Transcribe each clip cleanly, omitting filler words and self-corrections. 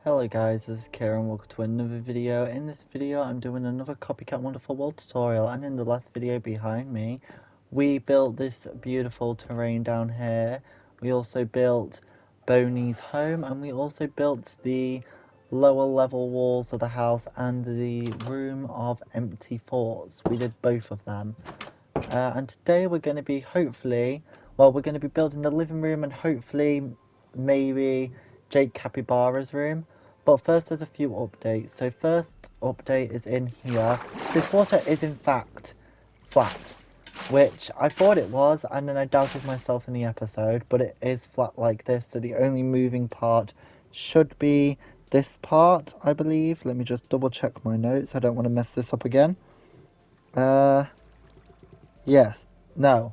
Hello guys, this is Kieran, welcome to another video. In this video I'm doing another Copycat Wonderful World tutorial, and in the last video behind me we built this beautiful terrain down here. We also built Boney's home, and we also built the lower level walls of the house and the room of empty forts. We did both of them. And today we're going to be we're going to be building the living room and hopefully maybe Jake Capybara's room. But first there's a few updates. So first update is in here. This water is in fact flat, which I thought it was, and then I doubted myself in the episode, but it is flat like this. So the only moving part should be this part, I believe. Let me just double check my notes. I don't want to mess this up again. Yes. No.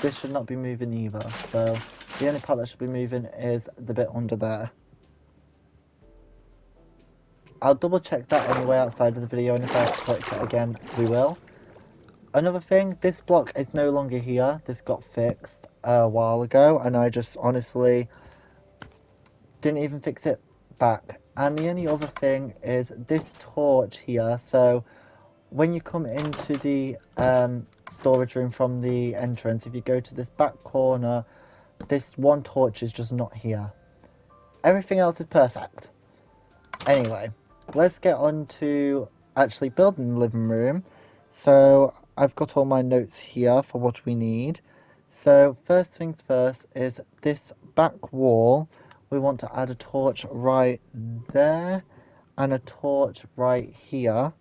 This should not be moving either. So the only part that should be moving is the bit under there. I'll double check that anyway outside of the video, and if I have to click it again, we will. Another thing, this block is no longer here. This got fixed a while ago, and I just honestly didn't even fix it back. And the only other thing is this torch here. So when you come into the storage room from the entrance, if you go to this back corner, this one torch is just not here. Everything else is perfect. Anyway, let's get on to actually building the living room. So I've got all my notes here for what we need. So first things first is this back wall. We want to add a torch right there and a torch right here.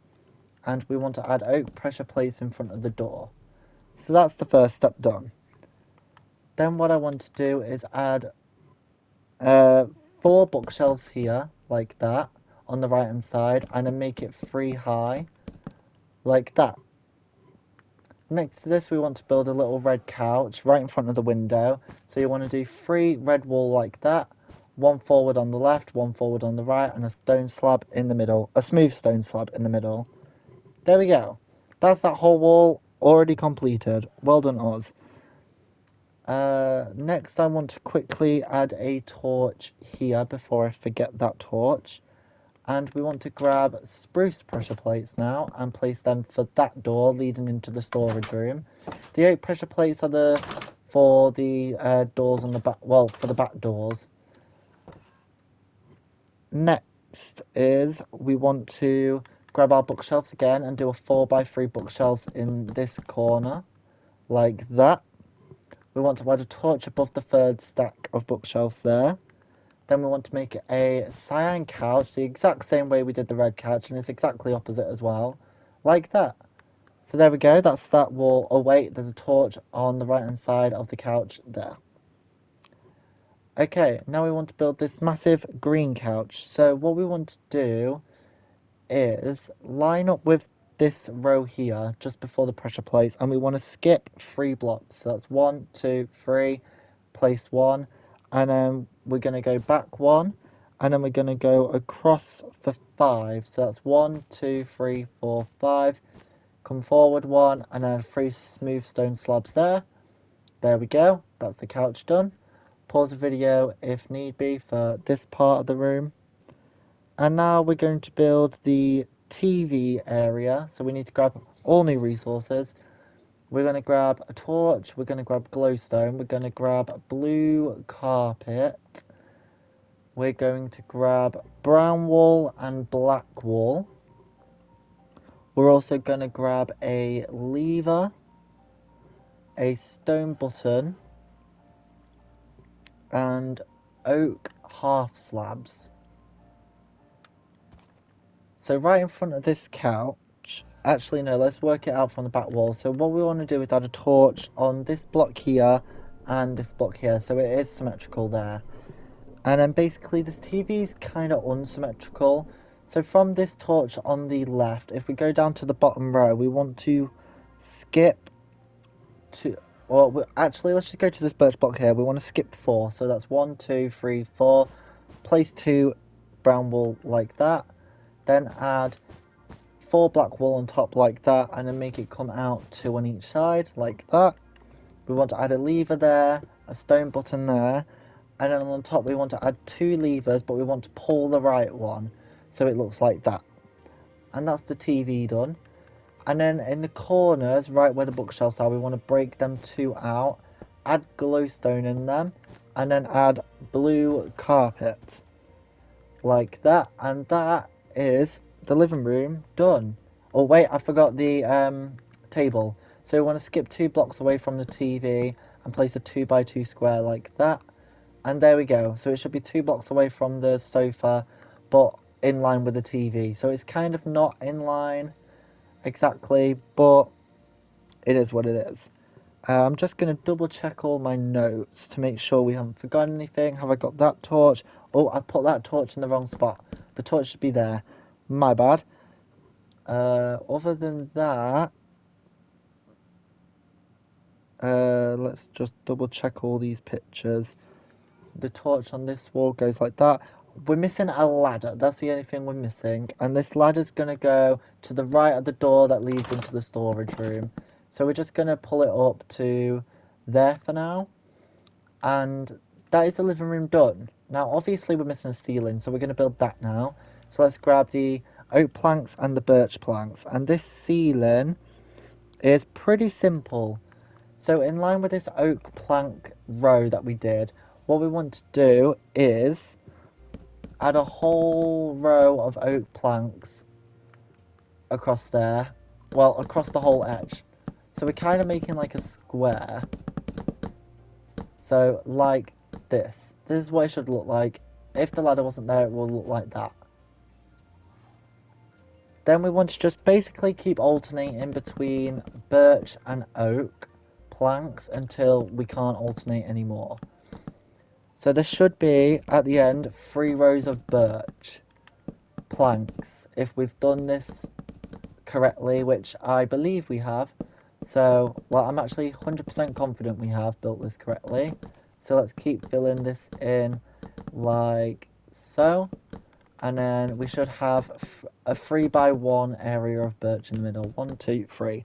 And we want to add oak pressure plates in front of the door. So that's the first step done. Then what I want to do is add 4 bookshelves here, like that, on the right hand side, and then make it 3 high, like that. Next to this, we want to build a little red couch right in front of the window. So you want to do 3 red wall like that, 1 forward on the left, 1 forward on the right, and a stone slab in the middle, a smooth stone slab in the middle. There we go. That's that whole wall already completed. Well done, Oz. Next I want to quickly add a torch here before I forget that torch. And we want to grab spruce pressure plates now and place them for that door leading into the storage room. The oak pressure plates are for the doors on the back, well, for the back doors. Next is we want to grab our bookshelves again and do a 4x3 bookshelves in this corner, like that. We want to add a torch above the 3rd stack of bookshelves there. Then we want to make a cyan couch the exact same way we did the red couch, and it's exactly opposite as well, like that. So there we go, that's that wall. Oh wait, there's a torch on the right hand side of the couch there. Okay, now we want to build this massive green couch. So what we want to do is line up with this row here just before the pressure plates, and we want to skip 3 blocks. So that's 1, 2, 3, place 1, and then we're going to go back 1, and then we're going to go across for 5. So that's 1, 2, 3, 4, 5. Come forward 1, and then 3 smooth stone slabs there. There we go. That's the couch done. Pause the video if need be for this part of the room. And now we're going to build the TV area. So we need to grab all new resources. We're going to grab a torch. We're going to grab glowstone. We're going to grab blue carpet. We're going to grab brown wool and black wool. We're also going to grab a lever, a stone button, and oak half slabs. So right in front of this couch, actually no, let's work it out from the back wall. So what we want to do is add a torch on this block here and this block here, so it is symmetrical there. And then basically this TV is kind of unsymmetrical. So from this torch on the left, if we go down to the bottom row, we want to skip to, or actually let's just go to this birch block here. We want to skip 4, so that's 1, 2, 3, 4. Place 2 brown wool like that. Then add 4 black wool on top like that, and then make it come out 2 on each side like that. We want to add a lever there, a stone button there, And then on top we want to add 2 levers, but we want to pull the right one. So it looks like that. And that's the TV done. And then in the corners, right where the bookshelves are, we want to break them 2 out. Add glowstone in them. And then add blue carpet. Like that. And that is the living room done. Oh wait, I forgot the table. So we want to skip 2 blocks away from the TV and place a 2x2 square like that. And there we go. So it should be 2 blocks away from the sofa, but in line with the TV. So it's kind of not in line exactly, but it is what it is. I'm just going to double check all my notes to make sure we haven't forgotten anything. Have I got that torch? Oh, I put that torch in the wrong spot. The torch should be there. My bad. Other than that, let's just double check all these pictures. The torch on this wall goes like that. We're missing a ladder. That's the only thing we're missing. And this ladder's going to go to the right of the door that leads into the storage room. So we're just going to pull it up to there for now. And that is the living room done. Now, obviously, we're missing a ceiling, so we're going to build that now. So let's grab the oak planks and the birch planks. And this ceiling is pretty simple. So in line with this oak plank row that we did, what we want to do is add a whole row of oak planks across there. Well, across the whole edge. So we're kind of making like a square. So like this. This is what it should look like. If the ladder wasn't there, it will look like that. Then we want to just basically keep alternating between birch and oak planks until we can't alternate anymore. So there should be, at the end, 3 rows of birch planks. If we've done this correctly, which I believe we have. So, well, I'm actually 100% confident we have built this correctly. So let's keep filling this in like so. And then we should have a 3x1 area of birch in the middle. 1, 2, 3.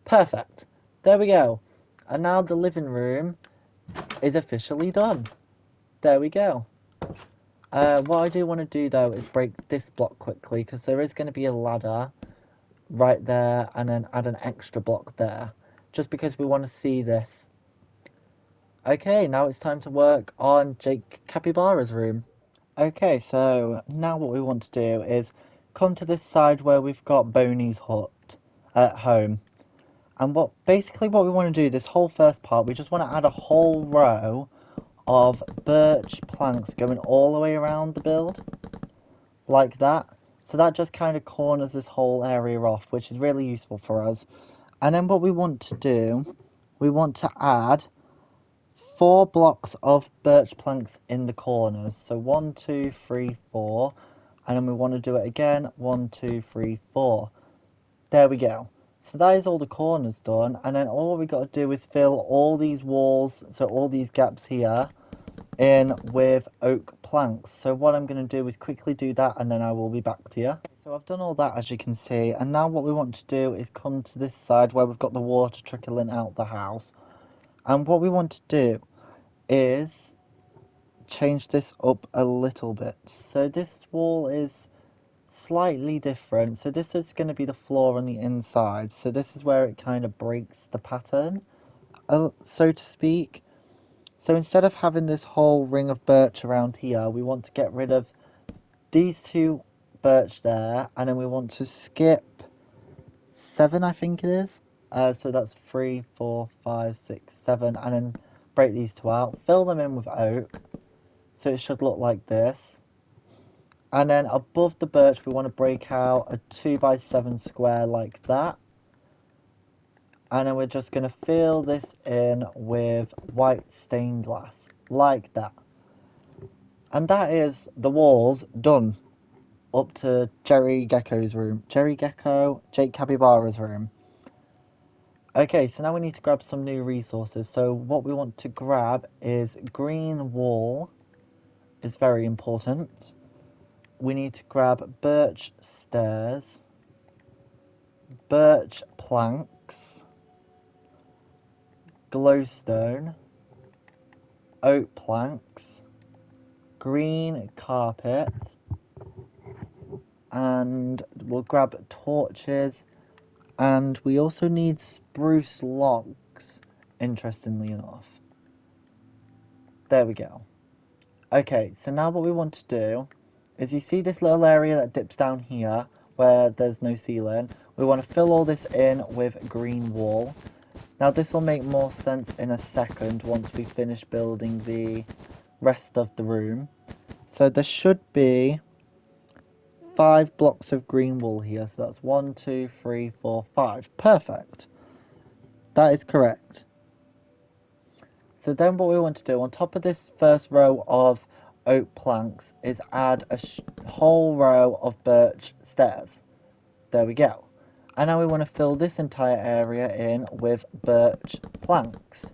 Perfect. There we go. And now the living room is officially done. There we go. What I do want to do though is break this block quickly because there is going to be a ladder right there and then add an extra block there just because we want to see this. Okay, now it's time to work on Jake Capybara's room. Okay, so now what we want to do is come to this side where we've got Boney's hut at home. And basically what we want to do, this whole first part, we just want to add a whole row of birch planks going all the way around the build. Like that. So that just kind of corners this whole area off, which is really useful for us. And then what we want to do, we want to add 4 blocks of birch planks in the corners. So 1, 2, 3, 4. And then we want to do it again. 1, 2, 3, 4. There we go. So that is all the corners done. And then all we got to do is fill all these walls, so all these gaps here, in with oak planks. So what I'm going to do is quickly do that and then I will be back to you. So I've done all that, as you can see, and now what we want to do is come to this side where we've got the water trickling out the house. And what we want to do is change this up a little bit. So this wall is slightly different. So this is going to be the floor on the inside. So this is where it kind of breaks the pattern, so to speak. So instead of having this whole ring of birch around here, we want to get rid of these 2 birch there, and then we want to skip 7, I think it is. So that's 3, 4, 5, 6, 7, and then break these 2 out, fill them in with oak, so it should look like this. And then above the birch, we want to break out a 2x7 square like that. And then we're just going to fill this in with white stained glass, like that. And that is the walls done up to Jake Capybara's room. Okay, so now we need to grab some new resources. So what we want to grab is green wool, is very important. We need to grab birch stairs, birch planks, glowstone, oak planks, green carpet, and we'll grab torches, and we also need spruce logs, interestingly enough. There we go. Okay, so now what we want to do is, you see this little area that dips down here where there's no ceiling? We want to fill all this in with green wool. Now this will make more sense in a second once we finish building the rest of the room. So there should be 5 blocks of green wool here. So that's 1, 2, 3, 4, 5. Perfect. That is correct. So then what we want to do on top of this first row of oak planks is add a whole row of birch stairs. There we go. And now we want to fill this entire area in with birch planks.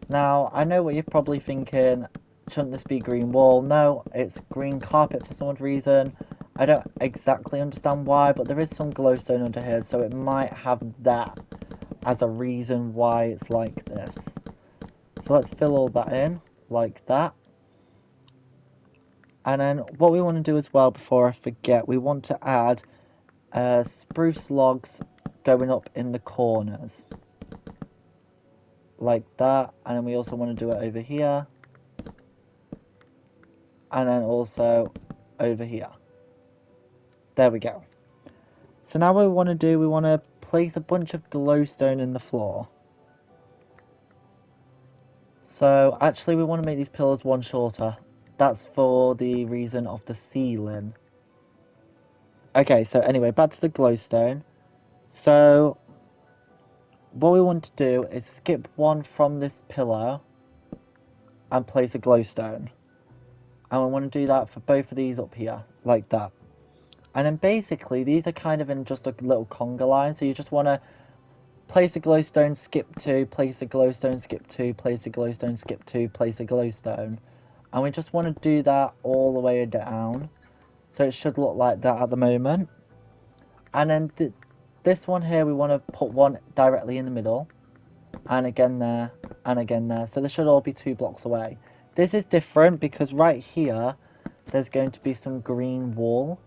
Now, I know what you're probably thinking, shouldn't this be green wool? No, it's green carpet for some odd reason. I don't exactly understand why, but there is some glowstone under here, so it might have that as a reason why it's like this. So let's fill all that in, like that. And then what we want to do as well, before I forget, we want to add spruce logs going up in the corners. Like that. And then we also want to do it over here. And then also over here. There we go. So now what we want to do, we want to place a bunch of glowstone in the floor. So actually we want to make these pillars one shorter. That's for the reason of the ceiling. Okay, so anyway, back to the glowstone. So what we want to do is skip one from this pillar and place a glowstone. And we want to do that for both of these up here, like that. And then basically these are kind of in just a little conga line, so you just want to place a glowstone, skip 2, place a glowstone, skip 2, place a glowstone, skip 2, place a glowstone. And we just want to do that all the way down. So it should look like that at the moment. And then this one here, we want to put one directly in the middle. And again there, and again there. So they should all be 2 blocks away. This is different because right here, there's going to be some green wool.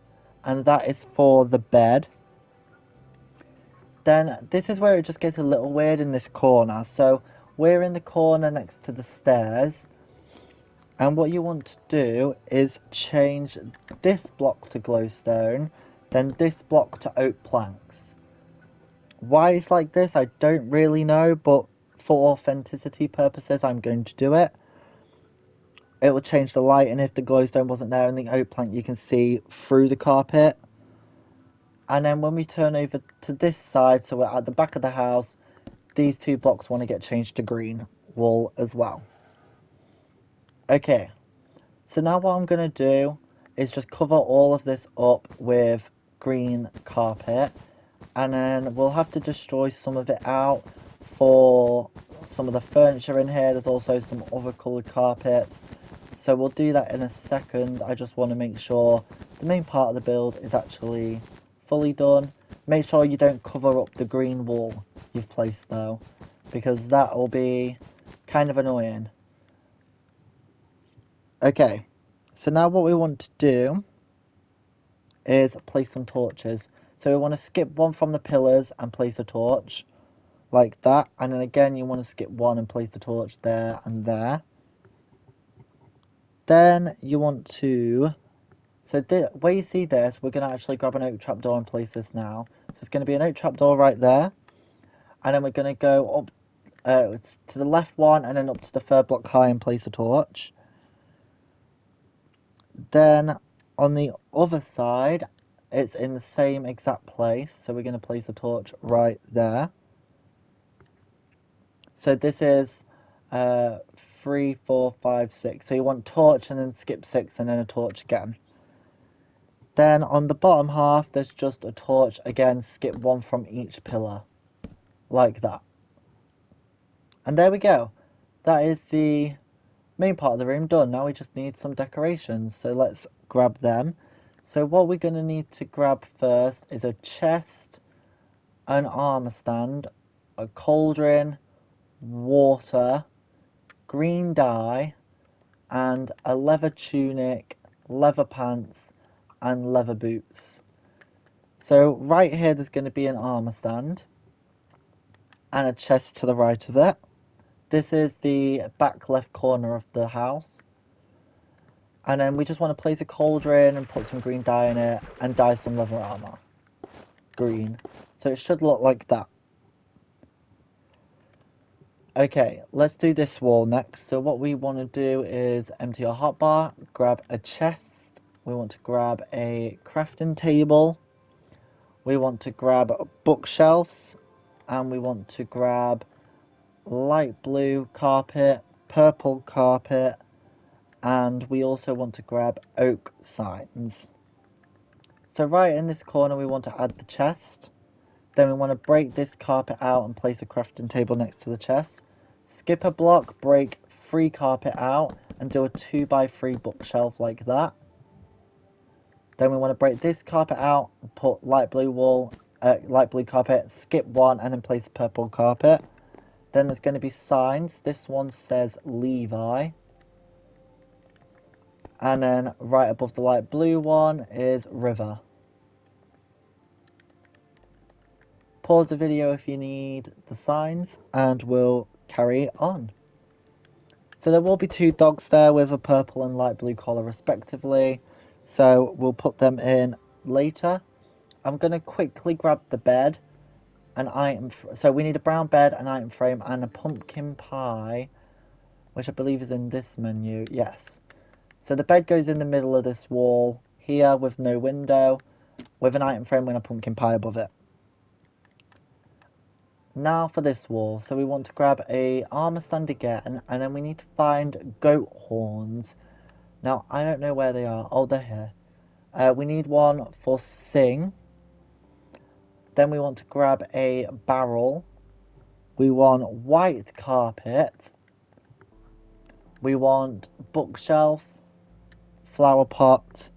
And that is for the bed. Then this is where it just gets a little weird in this corner. So we're in the corner next to the stairs. And what you want to do is change this block to glowstone, then this block to oak planks. Why it's like this, I don't really know, but for authenticity purposes, I'm going to do it. It will change the light, and if the glowstone wasn't there in the oak plank, you can see through the carpet. And then when we turn over to this side, so we're at the back of the house, these 2 blocks want to get changed to green wool as well. Okay, so now what I'm going to do is just cover all of this up with green carpet. And then we'll have to destroy some of it out for some of the furniture in here. There's also some other coloured carpets. So we'll do that in a second. I just want to make sure the main part of the build is actually fully done. Make sure you don't cover up the green wool you've placed though, because that will be kind of annoying. Okay, so now what we want to do is place some torches. So we want to skip one from the pillars and place a torch like that, and then again you want to skip one and place a torch there and there. Then you want to, so where you see this, we're going to actually grab an oak trapdoor and place this now. So it's going to be an oak trapdoor right there, and then we're going to go up to the left one and then up to the 3rd block high and place a torch. Then on the other side, it's in the same exact place, so we're going to place a torch right there. So this is 3, 4, 5, 6. So you want torch and then skip 6 and then a torch again. Then on the bottom half, there's just a torch again, skip 1 from each pillar, like that. And there we go. That is the main part of the room done. Now we just need some decorations, so let's grab them. So what we're going to need to grab first is a chest, an armor stand, a cauldron, water, green dye, and a leather tunic, leather pants, and leather boots. So right here there's going to be an armor stand and a chest to the right of it. This is the back left corner of the house. And then we just want to place a cauldron and put some green dye in it and dye some leather armor green. So it should look like that. Okay, let's do this wall next. So what we want to do is empty our hotbar, grab a chest, we want to grab a crafting table, we want to grab bookshelves, and we want to grab light blue carpet, purple carpet, and we also want to grab oak signs. So right in this corner we want to add the chest. Then we want to break this carpet out and place a crafting table next to the chest. Skip a block, break 3 carpet out and do a 2x3 bookshelf like that. Then we want to break this carpet out and put light blue carpet, skip 1 and then place a purple carpet. Then there's going to be signs. This one says Levi. And then right above the light blue one is River. Pause the video if you need the signs and we'll carry on. So there will be 2 dogs there with a purple and light blue collar respectively. So we'll put them in later. I'm going to quickly grab the bed, an item. So we need a brown bed, an item frame and a pumpkin pie, which I believe is in this menu. Yes. So the bed goes in the middle of this wall here with no window, with an item frame and a pumpkin pie above it. Now for this wall, so we want to grab a armor stand again, and then we need to find goat horns. Now, I don't know where they are. Oh, they're here. We need one for sing. Then we want to grab a barrel. We want white carpet. We want bookshelf, flower pot,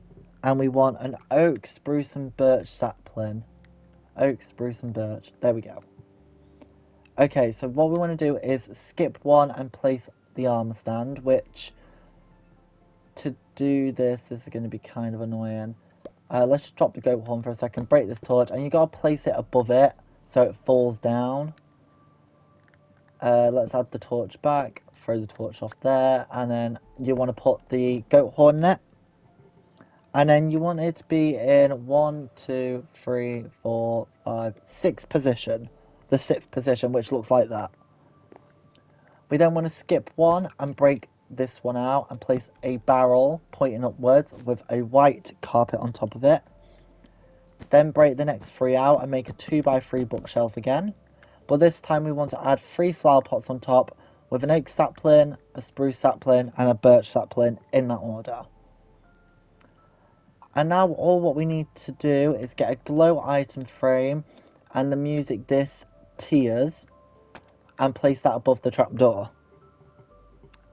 and we want an oak, spruce, and birch sapling. Oak, spruce, and birch. There we go. Okay, so what we want to do is skip 1 and place the armor stand, which to do this is going to be kind of annoying. Let's just drop the goat horn for a second, break this torch, and you got to place it above it so it falls down. Let's add the torch back, throw the torch off there, and then you want to put the goat horn in it. And then you want it to be in 1, 2, 3, 4, 5, 6 position. The 6th position, which looks like that. We then want to skip 1 and break this one out and place a barrel pointing upwards with a white carpet on top of it. Then break the next 3 out and make a 2x3 bookshelf again. But this time we want to add 3 flower pots on top with an oak sapling, a spruce sapling and a birch sapling in that order. And now all what we need to do is get a glow item frame and the music disc Tears and place that above the trapdoor.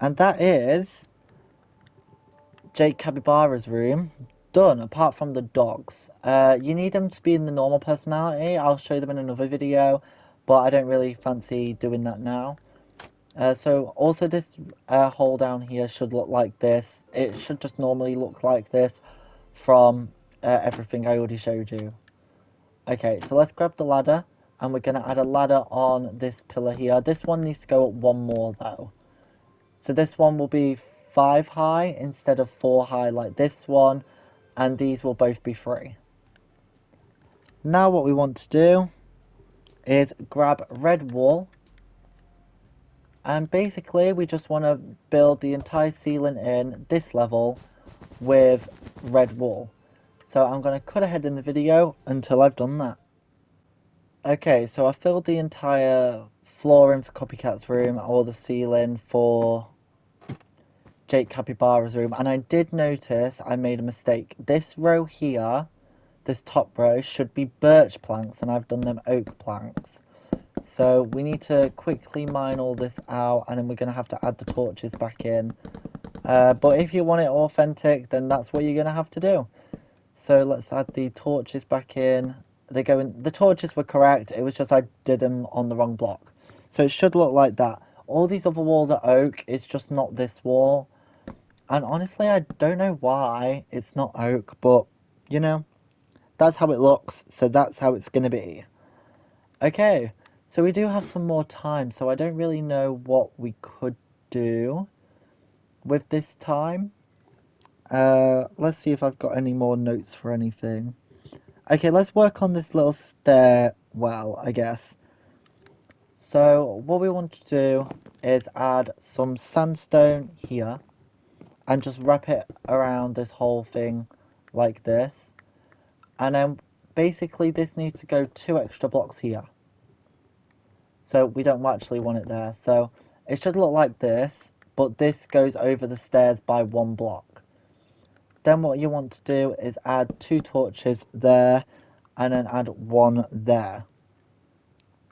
And that is Jake Capybara's room done, apart from the dogs. You need them to be in the normal personality. I'll show them in another video, but I don't really fancy doing that now. So also this hole down here should look like this. It should just normally look like this from everything I already showed you. Okay, so let's grab the ladder, and we're going to add a ladder on this pillar here. This one needs to go up 1 more though. So this one will be 5 high instead of 4 high like this one, and these will both be 3. Now what we want to do is grab red wool, and basically we just want to build the entire ceiling in this level with red wool. So I'm going to cut ahead in the video until I've done that. Okay, so I filled the entire floor in for Copycat's room, or the ceiling for Jake Capybara's room, and I did notice I made a mistake. This row here, this top row, should be birch planks, and I've done them oak planks. So we need to quickly mine all this out, and then we're going to have to add the torches back in. But if you want it authentic, then that's what you're going to have to do. So let's add the torches back in. They go in. The torches were correct, it was just I did them on the wrong block. So it should look like that. All these other walls are oak, it's just not this wall. And honestly, I don't know why it's not oak, but you know, that's how it looks, so that's how it's gonna be. Okay, so we do have some more time, so I don't really know what we could do with this time. Let's see if I've got any more notes for anything. Okay, let's work on this little stairwell, I guess. So what we want to do is add some sandstone here and just wrap it around this whole thing like this. And then basically this needs to go 2 extra blocks here. So we don't actually want it there. So it should look like this, but this goes over the stairs by 1 block. Then what you want to do is add 2 torches there and then add 1 there.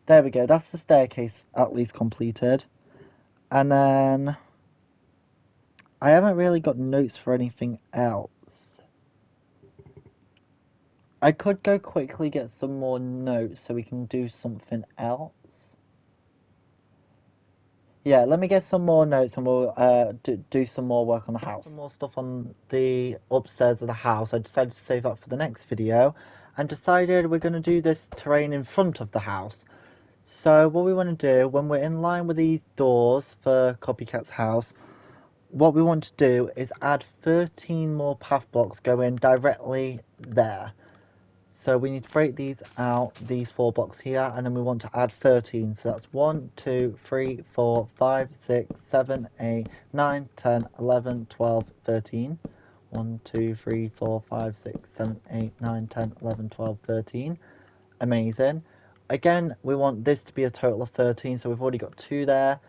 There we go, that's the staircase at least completed. And then I haven't really got notes for anything else. I could go quickly get some more notes so we can do something else. Yeah, let me get some more notes and we'll do some more work on the house. Some more stuff on the upstairs of the house. I decided to save that for the next video and decided we're going to do this terrain in front of the house. So what we want to do when we're in line with these doors for Copycat's house, what we want to do is add 13 more path blocks going directly there. So we need to break these out, these 4 blocks here, and then we want to add 13. So that's 1, 2, 3, 4, 5, 6, 7, 8, 9, 10, 11, 12, 13. 1, 2, 3, 4, 5, 6, 7, 8, 9, 10, 11, 12, 13. Amazing. Again, we want this to be a total of 13, so we've already got 2 there.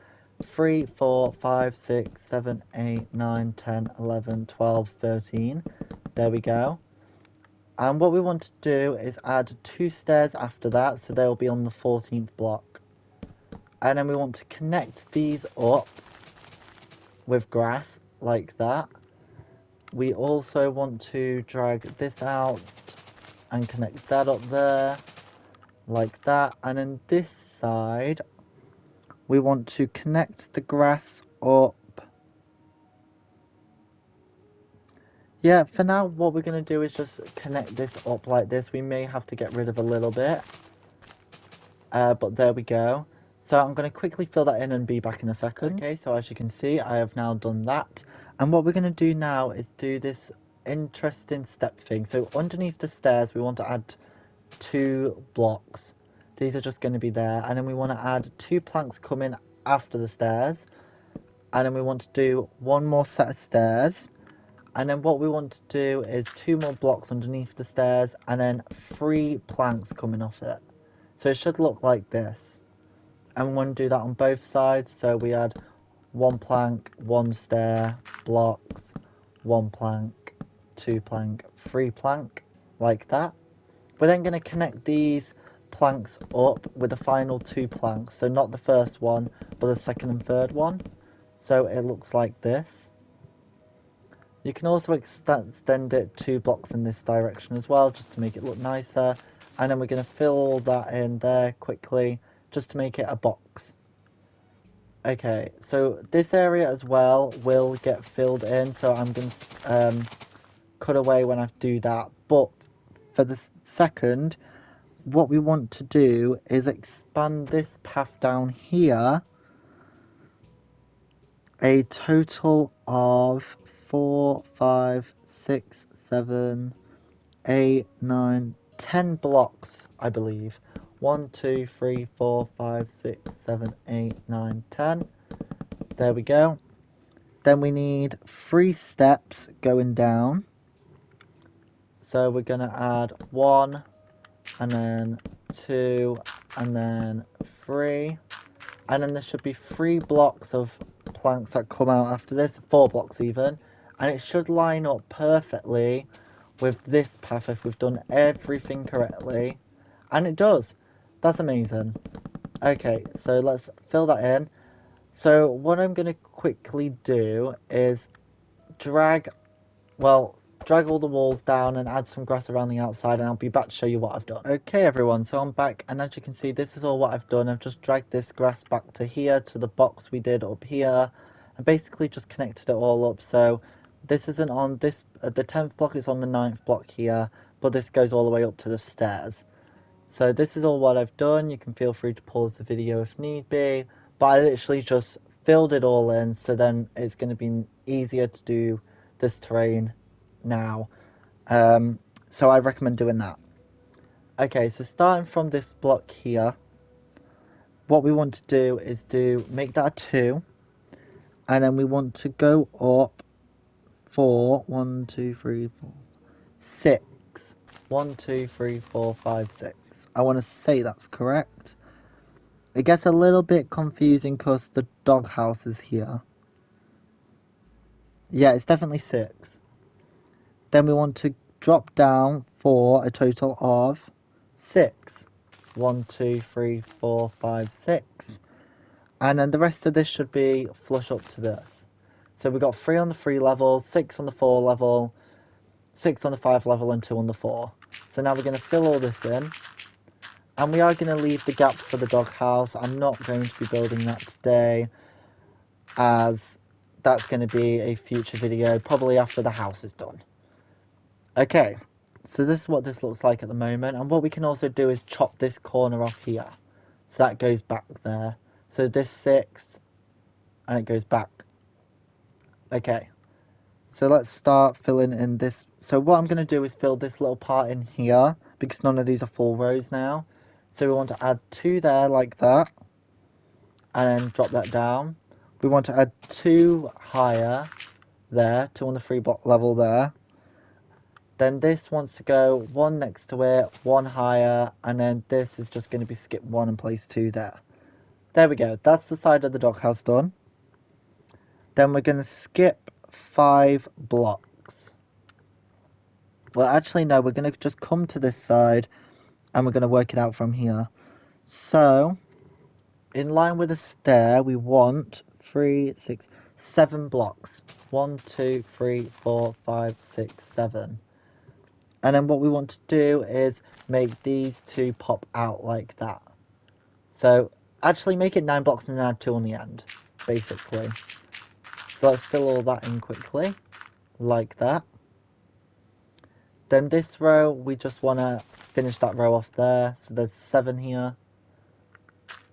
3, 4, 5, 6, 7, 8, 9, 10, 11, 12, 13. There we go. And what we want to do is add 2 stairs after that, so they'll be on the 14th block. And then we want to connect these up with grass, like that. We also want to drag this out and connect that up there, like that. And then this side, we want to connect the grass up. Yeah, for now, what we're going to do is just connect this up like this. We may have to get rid of a little bit. But there we go. So I'm going to quickly fill that in and be back in a second. Okay, so as you can see, I have now done that. And what we're going to do now is do this interesting step thing. So underneath the stairs, we want to add 2 blocks. These are just going to be there. And then we want to add 2 planks coming after the stairs. And then we want to do 1 more set of stairs. And then what we want to do is 2 more blocks underneath the stairs and then 3 planks coming off it. So it should look like this. And we want to do that on both sides. So we add 1 plank, 1 stair, blocks, 1 plank, 2 plank, 3 plank, like that. We're then going to connect these planks up with the final 2 planks. So not the first one, but the second and third one. So it looks like this. You can also extend it 2 blocks in this direction as well, just to make it look nicer. And then we're going to fill all that in there quickly, just to make it a box. Okay, so this area as well will get filled in, so I'm going to cut away when I do that. But for the second, what we want to do is expand this path down here a total of 4, 5, 6, 7, 8, 9, 10 blocks, I believe. 1, 2, 3, 4, 5, 6, 7, 8, 9, 10. There we go. Then we need 3 steps going down. So we're going to add 1, and then 2, and then 3. And then there should be 3 blocks of planks that come out after this, 4 blocks even. And it should line up perfectly with this path if we've done everything correctly. And it does. That's amazing. Okay, so let's fill that in. So what I'm going to quickly do is drag all the walls down and add some grass around the outside, and I'll be back to show you what I've done. Okay everyone, so I'm back, and as you can see, this is all what I've done. I've just dragged this grass back to here, to the box we did up here, and basically just connected it all up. So this isn't on this, the 10th block is on the 9th block here, but this goes all the way up to the stairs. So this is all what I've done. You can feel free to pause the video if need be, but I literally just filled it all in, so then it's going to be easier to do this terrain now. So I recommend doing that. Okay, so starting from this block here, what we want to do is make that a 2, and then we want to go up for 1, 2, 3, 4, 6. 1, 2, 3, 4, 5, 6. I want to say that's correct. It gets a little bit confusing because the doghouse is here. Yeah, it's definitely 6. Then we want to drop down for a total of 6. 1, 2, 3, 4, 5, 6. And then the rest of this should be flush up to this. So we've got 3 on the 3 level, 6 on the 4 level, 6 on the 5 level, and 2 on the 4. So now we're going to fill all this in. And we are going to leave the gap for the doghouse. I'm not going to be building that today, as that's going to be a future video, probably after the house is done. Okay, so this is what this looks like at the moment. And what we can also do is chop this corner off here. So that goes back there. So this 6, and it goes back. Okay, so let's start filling in this. So what I'm going to do is fill this little part in here, because none of these are full rows now. So we want to add 2 there like that, and then drop that down. We want to add 2 higher there, 2 on the 3 block level there. Then this wants to go 1 next to it, 1 higher, and then this is just going to be skip 1 and place 2 there. There we go, that's the side of the doghouse done. Then we're going to skip 5 blocks. Well, actually, no, we're going to just come to this side and we're going to work it out from here. So, in line with the stair, we want 3, 6, 7 blocks. 1, 2, 3, 4, 5, 6, 7. And then what we want to do is make these 2 pop out like that. So, actually make it 9 blocks and then add 2 on the end, basically. So let's fill all that in quickly, like that. Then this row, we just want to finish that row off there. So there's 7 here,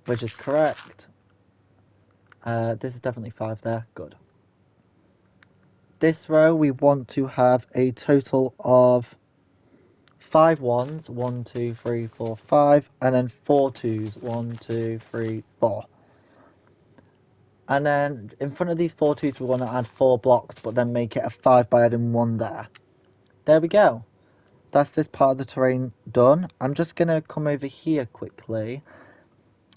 which is correct. This is definitely 5 there, good. This row, we want to have a total of 5 1s, 1, 2, 3, 4, 5, and then 4 2s, 1, 2, 3, 4. And then in front of these 4 2s, we want to add 4 blocks, but then make it a 5 by adding 1 there. There we go. That's this part of the terrain done. I'm just going to come over here quickly.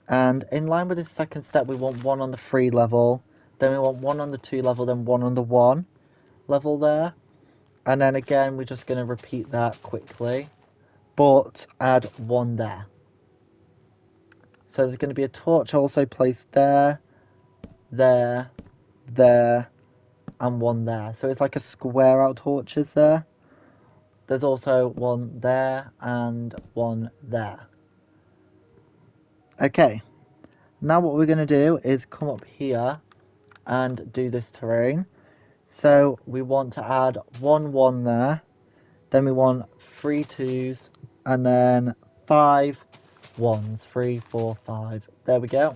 And in line with this second step, we want 1 on the 3 level. Then we want 1 on the 2 level, then 1 on the 1 level there. And then again, we're just going to repeat that quickly, but add 1 there. So there's going to be a torch also placed there, there, there, and 1 there. So it's like a square out torches there. There's also 1 there and 1 there. Okay, now what we're going to do is come up here and do this terrain. So we want to add 1 1 there, then we want 3 2s, and then 5 1s, 3 4 5. There we go.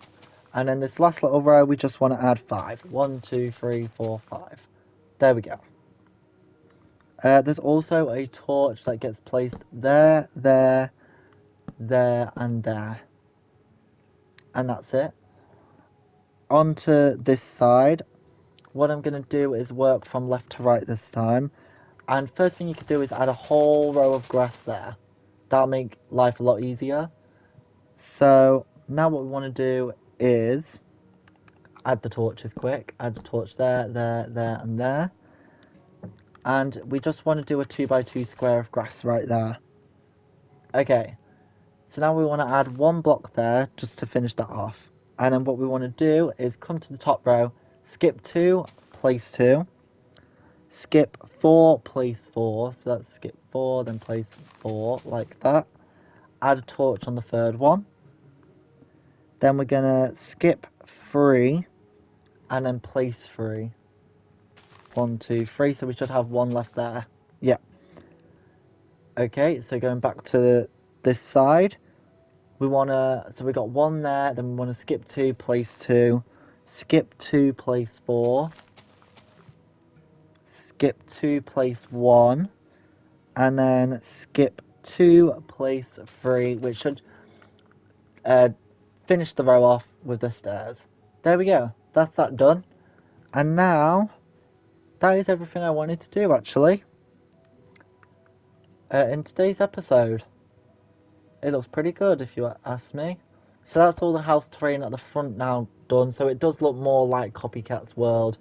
And then this last little row, we just want to add 5. 1 2 3 4 5. There we go. There's also a torch that gets placed there, there, there, and there. And that's it. Onto this side, what I'm going to do is work from left to right this time. And first thing you can do is add a whole row of grass there. That'll make life a lot easier. So now what we want to do is add the torches quick. Add the torch there, there, there, and there. And we just want to do a 2 by 2 square of grass right there. Okay, so now we want to add 1 block there just to finish that off. And then what we want to do is come to the top row, skip 2, place 2, skip 4, place 4, so that's skip 4, then place 4, like that. Add a torch on the 3rd one. Then we're going to skip 3, and then place 3. 1, 2, 3. So we should have one left there. Yeah. Okay, so going back to this side, we want to, so we got one there, then we want to skip 2, place 2, skip 2, place 4, skip 2, place 1, and then skip 2, place 3, which should finish the row off with the stairs. There we go, that's that done. And now, that is everything I wanted to do actually. In today's episode. It looks pretty good if you ask me. So that's all the house terrain at the front now done. So it does look more like Copycat's world.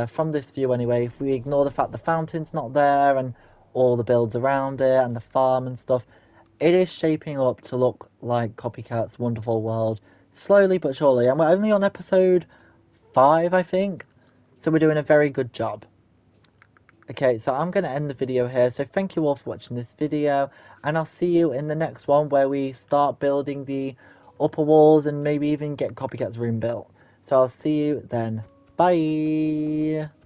From this view anyway, if we ignore the fact the fountain's not there and all the builds around it and the farm and stuff, it is shaping up to look like Copycat's wonderful world. Slowly but surely. And we're only on episode 5, I think. So we're doing a very good job. Okay, so I'm going to end the video here. So thank you all for watching this video. And I'll see you in the next one where we start building the upper walls and maybe even get Copycat's room built. So I'll see you then. Bye!